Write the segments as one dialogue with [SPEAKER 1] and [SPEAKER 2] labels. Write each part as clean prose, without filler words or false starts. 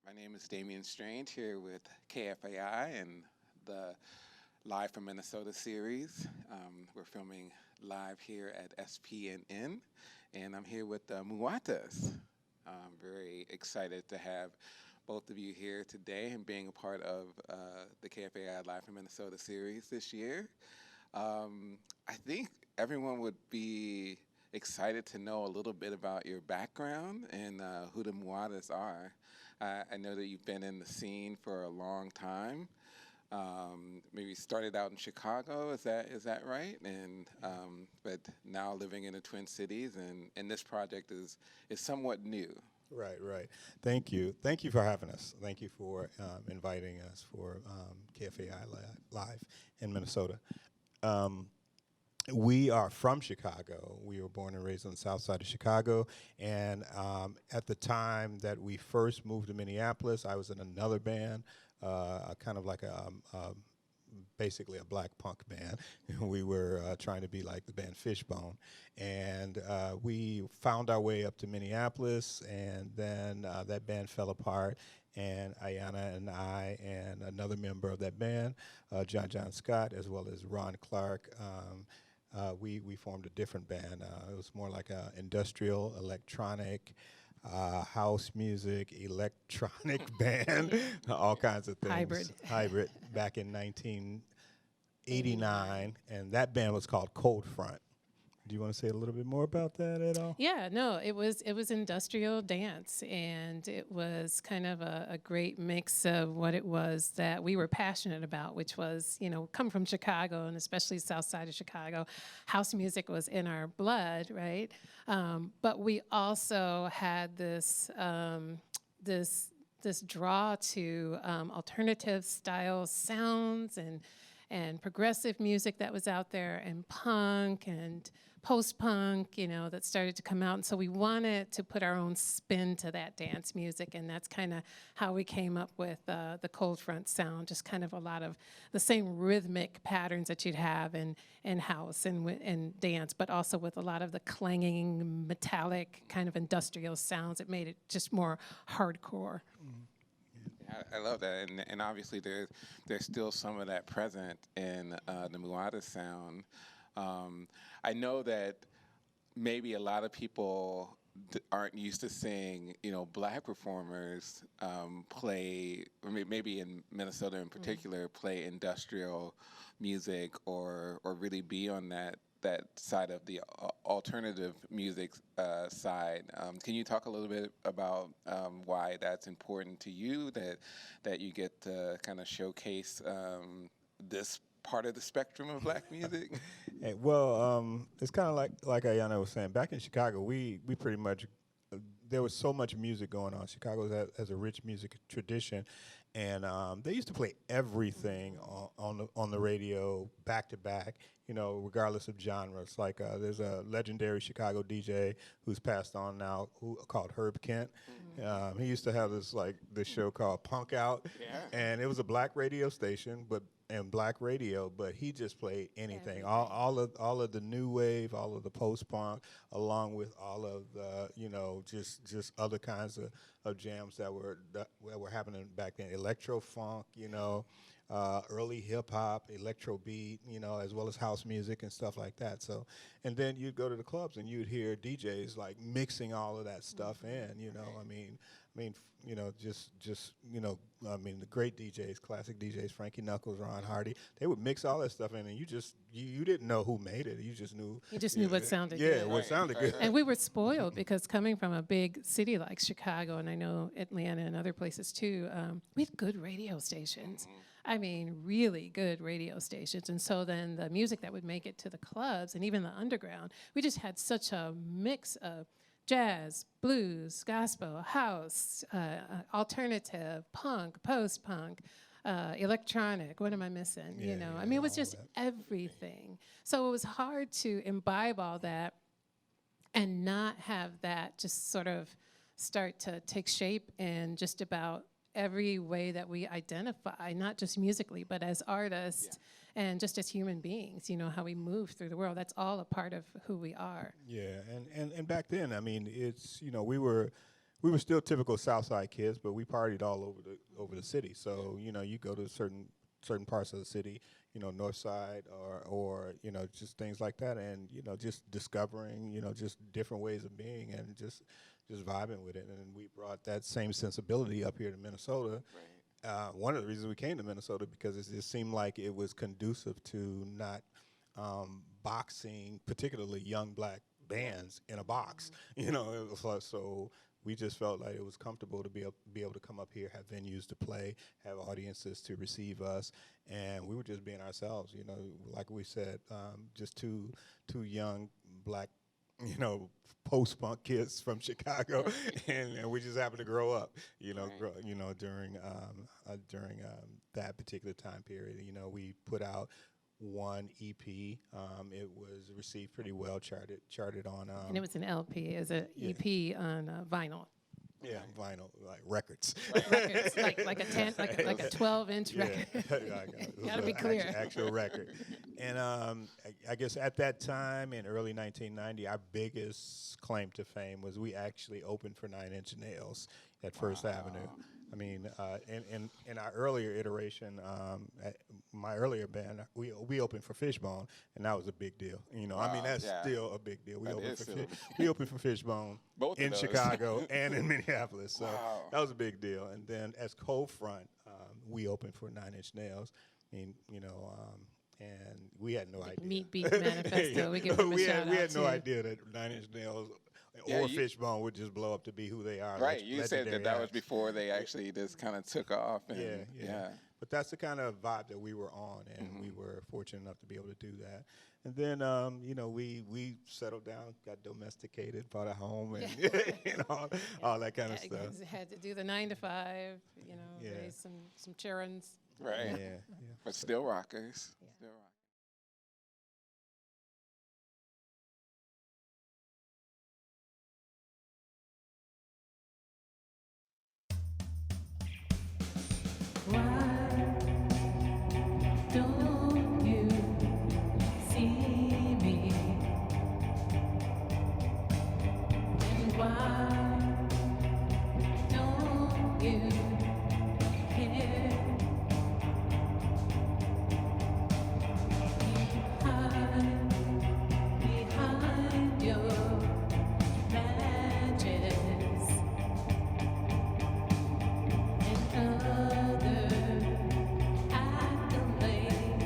[SPEAKER 1] My name is Damian Strange here with KFAI and the Live from Minnesota series. We're filming live here at SPNN, and I'm here with the Muatas. I'm very excited to have both of you here today and being a part of the KFAI Live from Minnesota series this year. I think everyone would be excited to know a little bit about your background and who the Muatas are. I know that you've been in the scene for a long time. Maybe started out in Chicago, is that right? And but now living in the Twin Cities, and this project is somewhat new.
[SPEAKER 2] Right. Thank you for having us. Thank you for inviting us for KFAI Live in Minnesota. We are from Chicago. We were born and raised on the south side of Chicago. And at the time that we first moved to Minneapolis, I was in another band, kind of like basically a black punk band. We were trying to be like the band Fishbone. And we found our way up to Minneapolis, and then that band fell apart. And Ayanna and I and another member of that band, John Scott, as well as Ron Clark, we formed a different band. It was more like a industrial, electronic, house music, electronic band, all kinds of things. Hybrid, back in 1989, and that band was called Cold Front. Do you want to say a little bit more about that at all?
[SPEAKER 3] Yeah, no, it was industrial dance, and it was kind of a great mix of what it was that we were passionate about, which was, come from Chicago, and especially south side of Chicago. House music was in our blood, right? But we also had this draw to alternative style sounds and progressive music that was out there, and punk and post-punk, that started to come out. And so we wanted to put our own spin to that dance music, and that's kind of how we came up with the Cold Front sound, just kind of a lot of the same rhythmic patterns that you'd have in house and dance, but also with a lot of the clanging, metallic, kind of industrial sounds. It made it just more hardcore.
[SPEAKER 1] I love that, and obviously there's still some of that present in the Muatas sound. I know that maybe a lot of people aren't used to seeing, black performers play, or maybe in Minnesota in particular, play industrial music or really be on that side of the alternative music side. Can you talk a little bit about why that's important to you, that you get to kind of showcase this part of the spectrum of black music?
[SPEAKER 2] Hey, well, it's kind of like Ayanna was saying. Back in Chicago, we pretty much, there was so much music going on. Chicago has a rich music tradition, and they used to play everything on the radio back to back, regardless of genres. Like there's a legendary Chicago DJ who's passed on now, called Herb Kent. He used to have this show called Punk Out, and it was a black radio station, but he just played anything. All of the new wave, all of the post punk, along with all of the just other kinds of jams that were happening back then. Electro funk, early hip hop, electro beat, as well as house music and stuff like that. So, and then you'd go to the clubs and you'd hear DJs like mixing all of that stuff in. The great DJs, classic DJs, Frankie Knuckles, Ron Hardy, they would mix all that stuff in, and you didn't know who made it. You just knew.
[SPEAKER 3] You just knew what sounded
[SPEAKER 2] good.
[SPEAKER 3] Yeah,
[SPEAKER 2] what sounded good.
[SPEAKER 3] And we were spoiled because coming from a big city like Chicago, and I know Atlanta and other places too, we had good radio stations. I mean, really good radio stations. And so then the music that would make it to the clubs and even the underground, we just had such a mix of jazz, blues, gospel, house, alternative, punk, post-punk, electronic. What am I missing? It was just everything. So it was hard to imbibe all that and not have that just sort of start to take shape in just about every way that we identify, not just musically, but as artists and just as human beings, how we move through the world. That's all a part of who we are.
[SPEAKER 2] Yeah, and back then, it's, we were we were still typical Southside kids, but we partied all over the city. So you go to certain parts of the city, North Side or just things like that, and just discovering just different ways of being and just vibing with it. And we brought that same sensibility up here to Minnesota. One of the reasons we came to Minnesota because it just seemed like it was conducive to not boxing, particularly young black bands in a box. It was like, so we just felt like it was comfortable to be able to come up here, have venues to play, have audiences to receive us, and we were just being ourselves. Like we said, just two young black, post-punk kids from Chicago, and we just happened to grow up, during that particular time period. We put out one EP. It was received pretty well, charted on.
[SPEAKER 3] And it was an LP, as an EP on vinyl.
[SPEAKER 2] Yeah, vinyl, like records.
[SPEAKER 3] Records, like a 12-inch record. Gotta be clear.
[SPEAKER 2] Actual record. And I guess at that time, in early 1990, our biggest claim to fame was we actually opened for 9 Inch Nails at First Avenue. I mean, in our earlier iteration, my earlier band, we opened for Fishbone, and that was a big deal. I mean, that's still a big deal. We opened for Fishbone in Chicago and in Minneapolis, so that was a big deal. And then as Cold Front, we opened for 9 Inch Nails. I mean, and we had no idea.
[SPEAKER 3] Meat Beat Manifesto. We give them a shout out.
[SPEAKER 2] We had no idea that 9 Inch Nails or Fishbone would just blow up to be who they are.
[SPEAKER 1] Right, you said that was before they actually just kind of took off. And
[SPEAKER 2] yeah. But that's the kind of vibe that we were on, and we were fortunate enough to be able to do that. And then, we settled down, got domesticated, bought a home, and all that kind of stuff.
[SPEAKER 3] Had to do the 9 to 5, raise some children.
[SPEAKER 1] Right.
[SPEAKER 2] Yeah.
[SPEAKER 1] But still rockers.
[SPEAKER 3] Yeah.
[SPEAKER 1] Still rockers.
[SPEAKER 3] Why don't you see me? And why don't you care? You hide behind your badges and other accolades.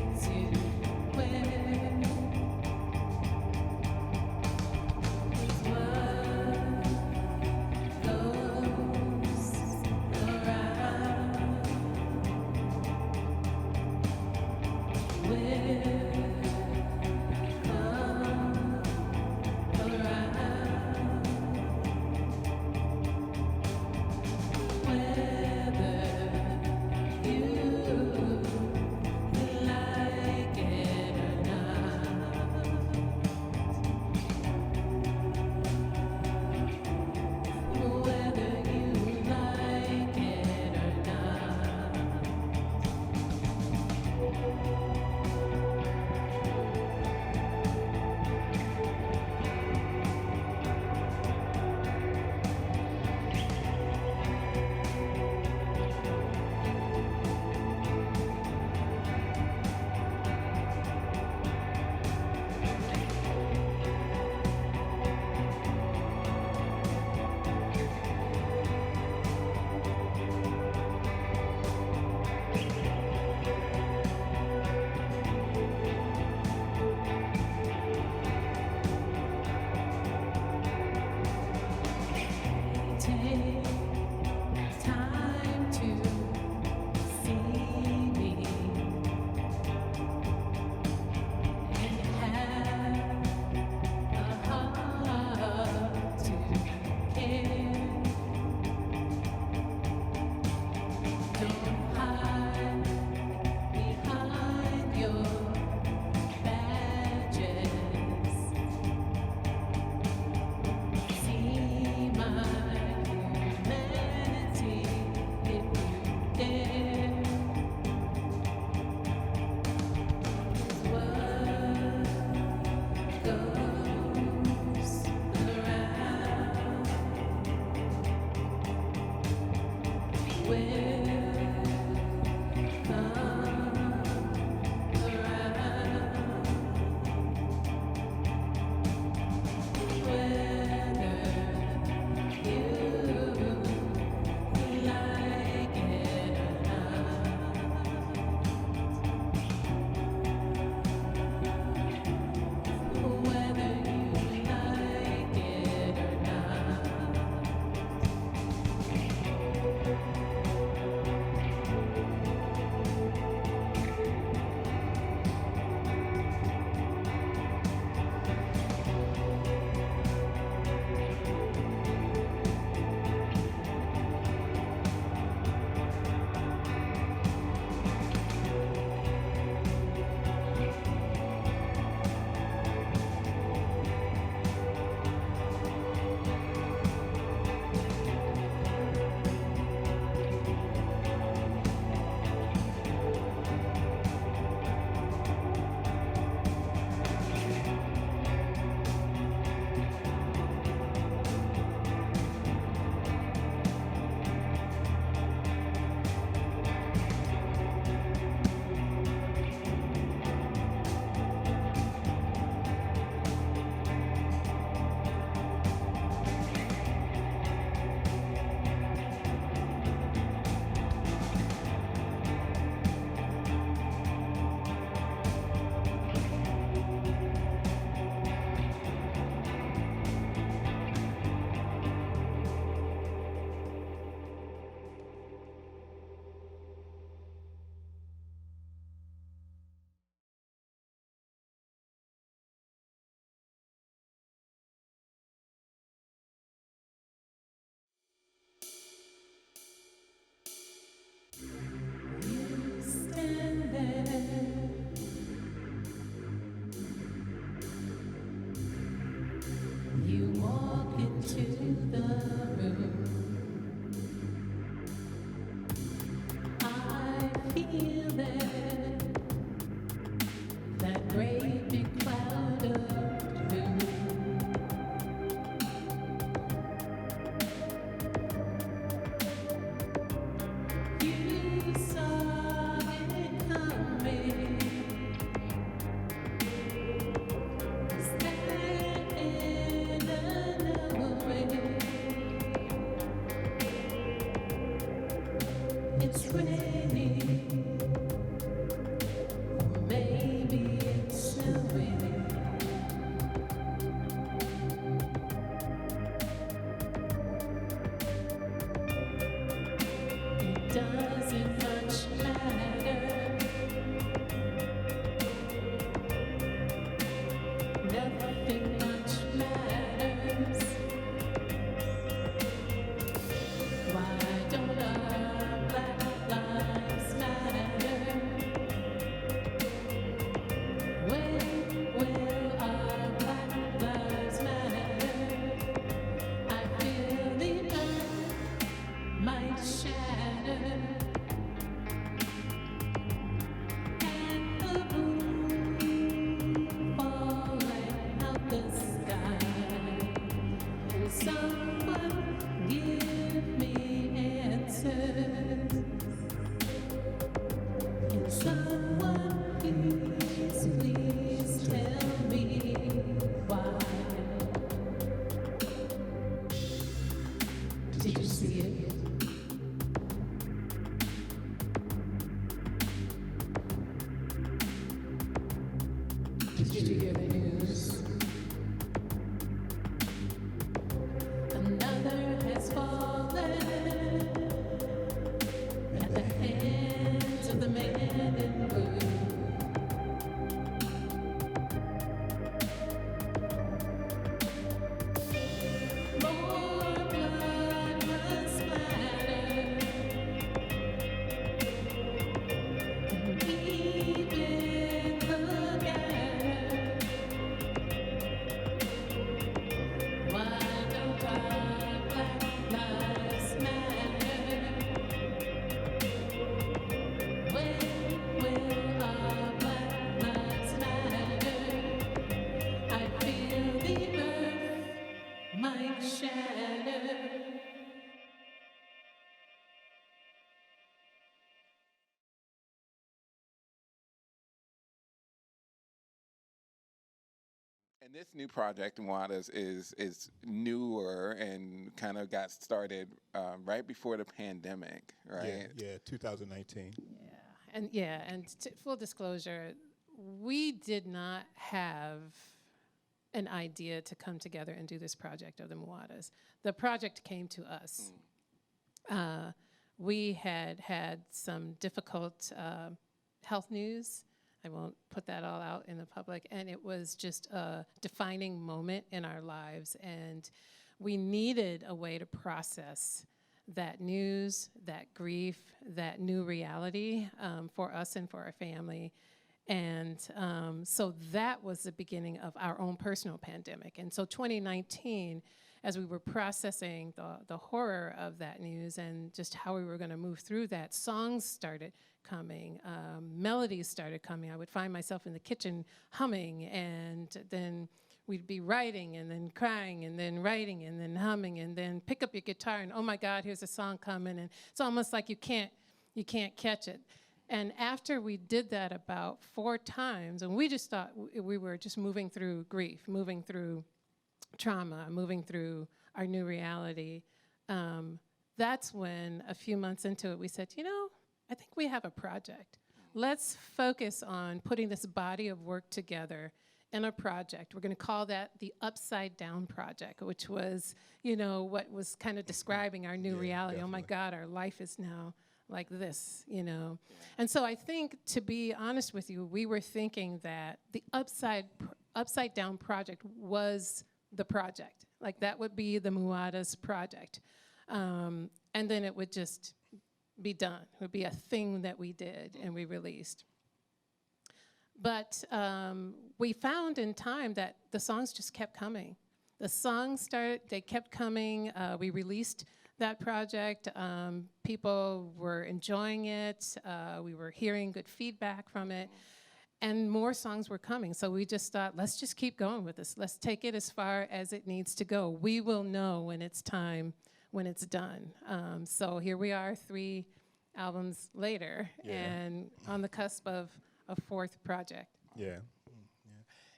[SPEAKER 3] raining, or maybe it's snowing. It doesn't much matter. Nothing much matters. Why don't our black lives matter? When will our black lives matter? I feel the earth might shatter, and the moon falling out the sky. Will someone give me answers? Can someone please tell me why? Did you see it? Did you hear the news? Another has fallen at the hands of the man in blue. More blood must splatter, and even the gatherer. Why don't our black lives matter? When will our black lives matter? I feel the earth might shatter.
[SPEAKER 1] And this new project, Muatas, is newer and kind of got started right before the pandemic, right?
[SPEAKER 2] Yeah, 2019.
[SPEAKER 3] Full disclosure, we did not have an idea to come together and do this project of the Muatas. The project came to us. We had had some difficult health news. I won't put that all out in the public. And it was just a defining moment in our lives. And we needed a way to process that news, that grief, that new reality for us and for our family. And so that was the beginning of our own personal pandemic. And so 2019, as we were processing the horror of that news and just how we were going to move through that, songs started coming, melodies started coming. I would find myself in the kitchen humming, and then we'd be writing and then crying and then writing and then humming, and then pick up your guitar and, oh my God, here's a song coming. And it's almost like you can't catch it. And after we did that about 4 times, and we just thought we were just moving through grief, moving through trauma, moving through our new reality, that's when a few months into it, we said, I think we have a project. Let's focus on putting this body of work together in a project. We're going to call that the Upside Down Project, which was, what was kind of describing our new reality.
[SPEAKER 2] Definitely.
[SPEAKER 3] Oh my God, our life is now like this, And so I think, to be honest with you, we were thinking that the Upside Down Project was the project. Like, that would be the Muatas project. And then it would just be done. It would be a thing that we did and we released. But we found in time that the songs just kept coming. The songs they kept coming. We released that project. People were enjoying it. We were hearing good feedback from it. And more songs were coming. So we just thought, let's just keep going with this. Let's take it as far as it needs to go. We will know when it's time, when it's done. So here we are 3 albums later, and on the cusp of a 4th project.
[SPEAKER 2] Yeah.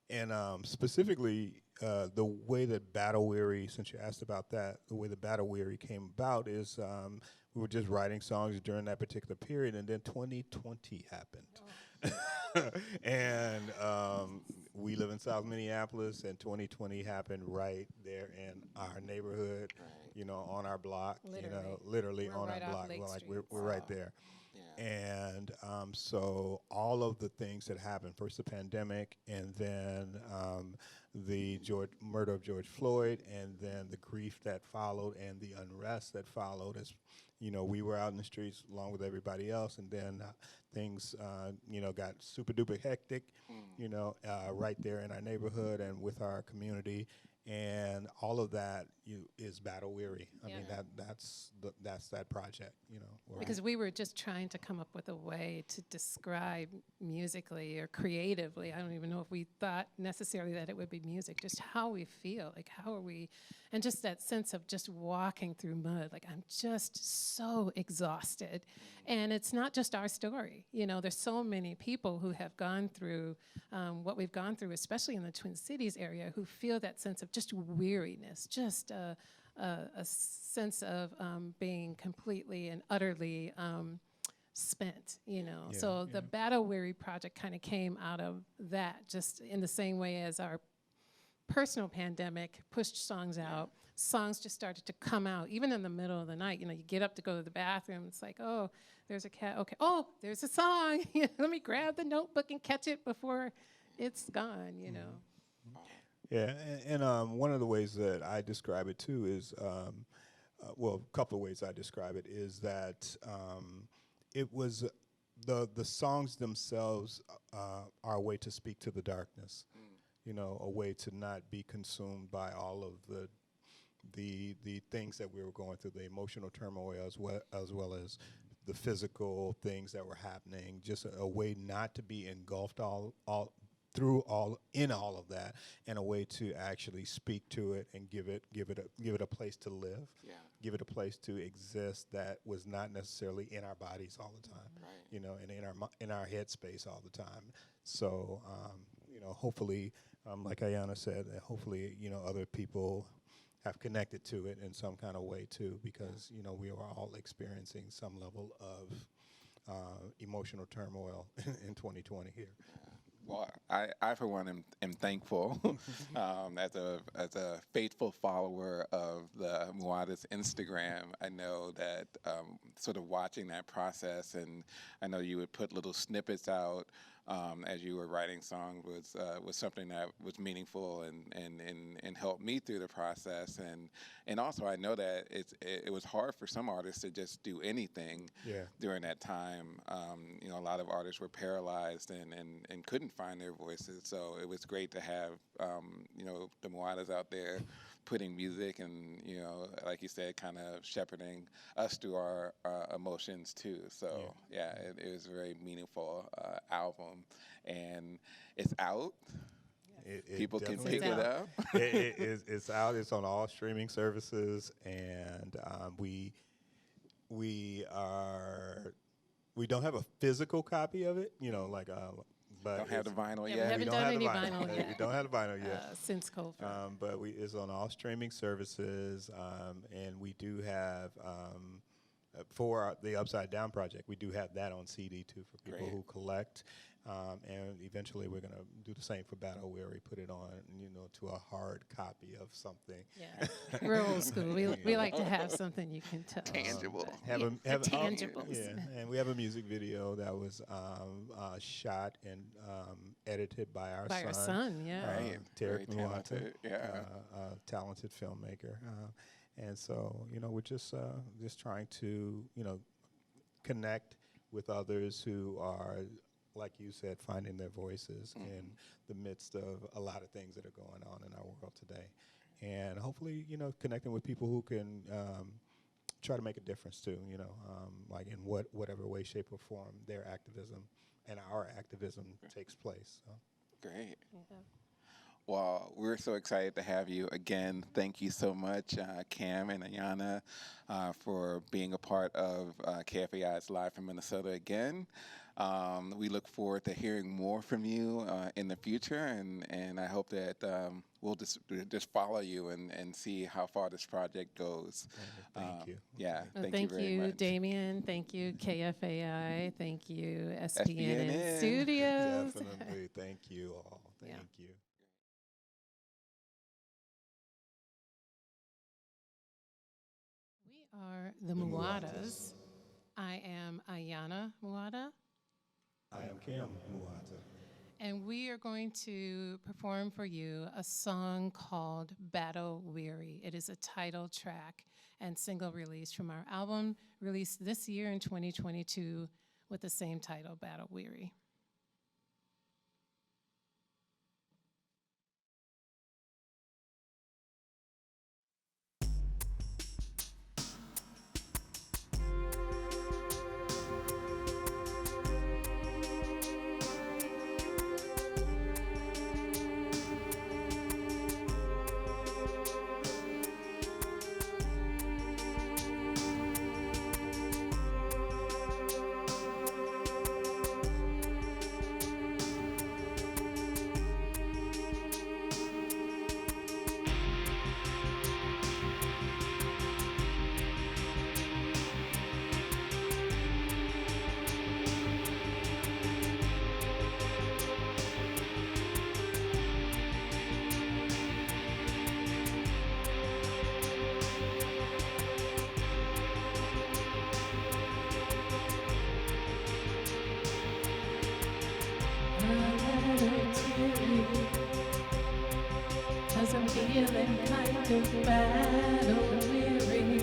[SPEAKER 2] And specifically, the way that Battle Weary, since you asked about that, the way the Battle Weary came about is we were just writing songs during that particular period, and then 2020 happened. And we live in South Minneapolis, and 2020 happened right there in our neighborhood,
[SPEAKER 1] Right.
[SPEAKER 2] on our block,
[SPEAKER 3] Literally.
[SPEAKER 2] literally
[SPEAKER 3] We're
[SPEAKER 2] on
[SPEAKER 3] right
[SPEAKER 2] our
[SPEAKER 3] off
[SPEAKER 2] block.
[SPEAKER 3] Lake
[SPEAKER 2] Well, like
[SPEAKER 3] Street,
[SPEAKER 2] we're right
[SPEAKER 3] so.
[SPEAKER 2] there.
[SPEAKER 1] Yeah.
[SPEAKER 2] And so all of the things that happened, first the pandemic, and then the murder of George Floyd, and then the grief that followed, and the unrest that followed, as we were out in the streets along with everybody else, and then things, got super duper hectic, right there in our neighborhood and with our community. And all of that is battle weary. I
[SPEAKER 3] Yeah.
[SPEAKER 2] mean, that's that project, where
[SPEAKER 3] Because we were just trying to come up with a way to describe musically or creatively. I don't even know if we thought necessarily that it would be music, just how we feel, like how are we, and just that sense of just walking through mud. Like I'm just so exhausted. And it's not just our story. There's so many people who have gone through what we've gone through, especially in the Twin Cities area, who feel that sense of just weariness, just a sense of being completely and utterly spent, So the Battle Weary project kind of came out of that, just in the same way as our personal pandemic pushed songs out. Songs just started to come out, even in the middle of the night. You get up to go to the bathroom. It's like, oh, there's a cat. Okay, oh, there's a song. Let me grab the notebook and catch it before it's gone,
[SPEAKER 2] Yeah, and one of the ways that I describe it too is, a couple of ways I describe it is that it was the songs themselves are a way to speak to the darkness, a way to not be consumed by all of the things that we were going through, the emotional turmoil as well as the physical things that were happening. Just a way not to be engulfed in all of that, and a way to actually speak to it and give it a place to live, give it a place to exist that was not necessarily in our bodies all the time, and in our headspace all the time. So hopefully, like Ayana said, hopefully other people have connected to it in some kind of way too, because we are all experiencing some level of emotional turmoil in 2020 here.
[SPEAKER 1] Well, I for one am thankful as a faithful follower of the Muatas Instagram. I know that sort of watching that process, and I know you would put little snippets out as you were writing songs was something that was meaningful and helped me through the process. And also I know that it was hard for some artists to just do anything during that time. A lot of artists were paralyzed and couldn't find their voices. So it was great to have the Muatas out there putting music and, like you said, kind of shepherding us through our emotions too. So it was a very meaningful album, and it's out. People can pick it up.
[SPEAKER 2] It's out. It's on all streaming services, and we don't have a physical copy of it. But
[SPEAKER 1] don't have the vinyl
[SPEAKER 3] Yeah,
[SPEAKER 1] yet.
[SPEAKER 3] we haven't done any vinyl yet.
[SPEAKER 2] We don't have the vinyl yet.
[SPEAKER 3] Since COVID.
[SPEAKER 2] But it's on all streaming services, and we do have for the Upside Down project, we do have that on CD too for people who collect. And eventually we're going to do the same for Battle Weary, put it on, to a hard copy of something.
[SPEAKER 3] Yeah, we're old school. We like to have something you can touch.
[SPEAKER 1] Tangible.
[SPEAKER 3] Tangibles.
[SPEAKER 2] And we have a music video that was shot and edited by our son.
[SPEAKER 1] Right.
[SPEAKER 2] Terry
[SPEAKER 1] Very
[SPEAKER 2] Muatas,
[SPEAKER 1] talented.
[SPEAKER 2] talented filmmaker. And so, we're just trying to, connect with others who are, like you said, finding their voices in the midst of a lot of things that are going on in our world today. And hopefully, connecting with people who can try to make a difference too, like in whatever way, shape, or form their activism and our activism takes place. So.
[SPEAKER 1] Great.
[SPEAKER 3] Yeah.
[SPEAKER 1] Well, we're so excited to have you again. Thank you so much, Cam and Ayana, for being a part of KFAI's Live from Minnesota again. We look forward to hearing more from you in the future, and I hope that we'll just follow you and see how far this project goes.
[SPEAKER 2] Thank you.
[SPEAKER 1] Yeah,
[SPEAKER 3] Well,
[SPEAKER 1] thank you very much.
[SPEAKER 3] Damien. Thank you, KFAI. Thank you, SPNN
[SPEAKER 1] SPNN.
[SPEAKER 3] Studios.
[SPEAKER 2] Definitely. Thank you all.
[SPEAKER 3] Yeah.
[SPEAKER 2] Thank you.
[SPEAKER 3] We are the
[SPEAKER 2] The
[SPEAKER 3] Muatas.
[SPEAKER 2] Muatas.
[SPEAKER 3] I am Ayana Muata,
[SPEAKER 2] I am Kim Muata.
[SPEAKER 3] and we are going to perform for you a song called Battle Weary. It is a title track and single release from our album released this year in 2022 with the same title, Battle Weary. Cause I'm feeling kind of battle weary,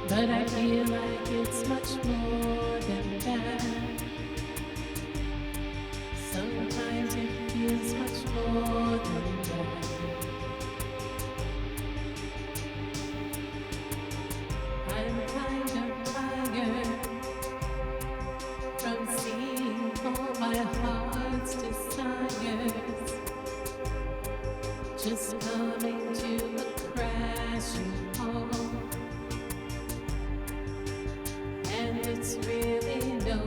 [SPEAKER 3] but I feel like it's much more than that. Sometimes it feels much more than that. I'm kind of tired from seeing all my heart's desires just coming to a crashing halt, and it's really no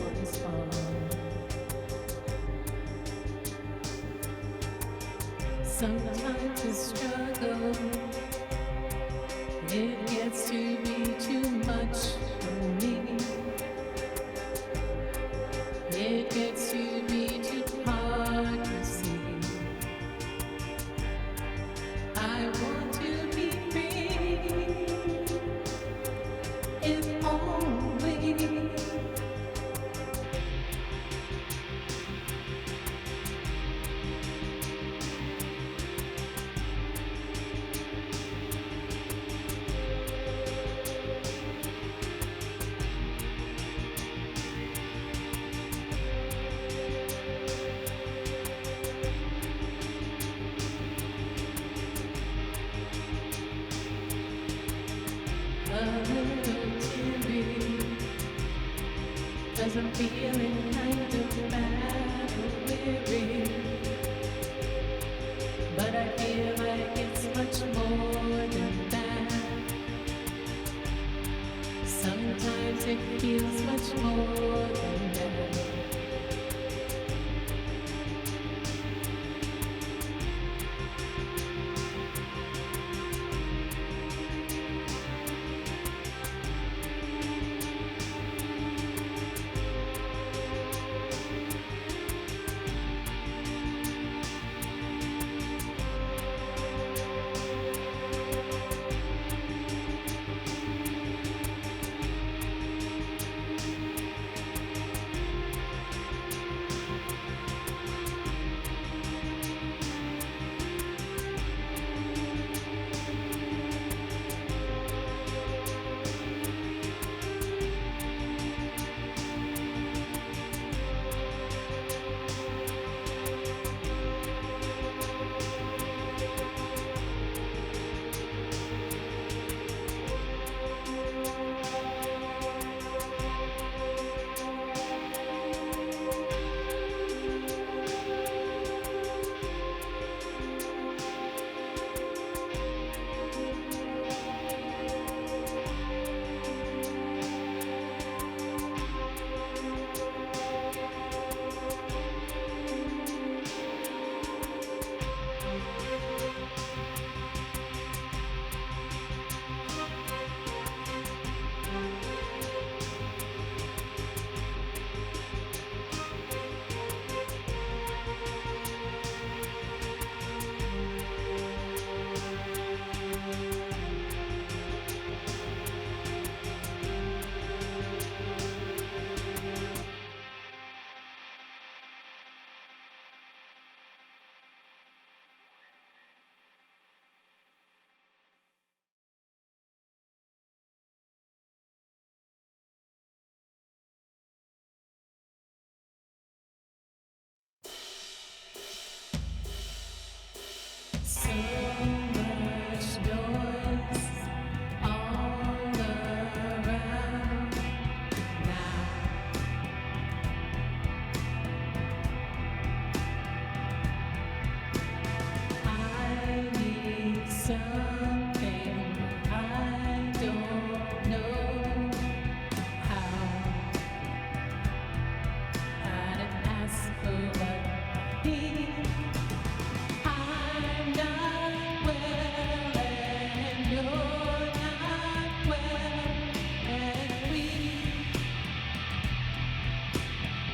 [SPEAKER 3] one's fault. Sometimes the struggle, it gets to be too much for me. It gets to be too hard to see. I want to be free, if only. A little teary, 'cause I'm feeling kind of battle weary, but I feel like it's much more than that. Sometimes it feels much more than that.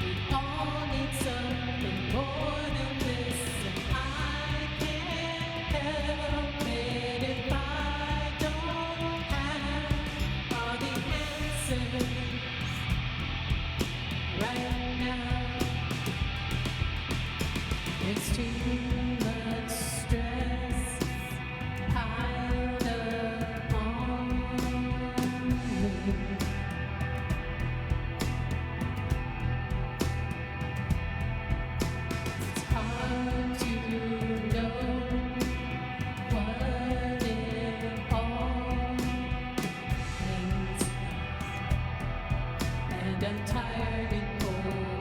[SPEAKER 3] We all need something more than this, and I can't help it if I don't have all the answers right now. It's too much stress piled up on me. It's hard to know what it all means, and I'm tired and cold.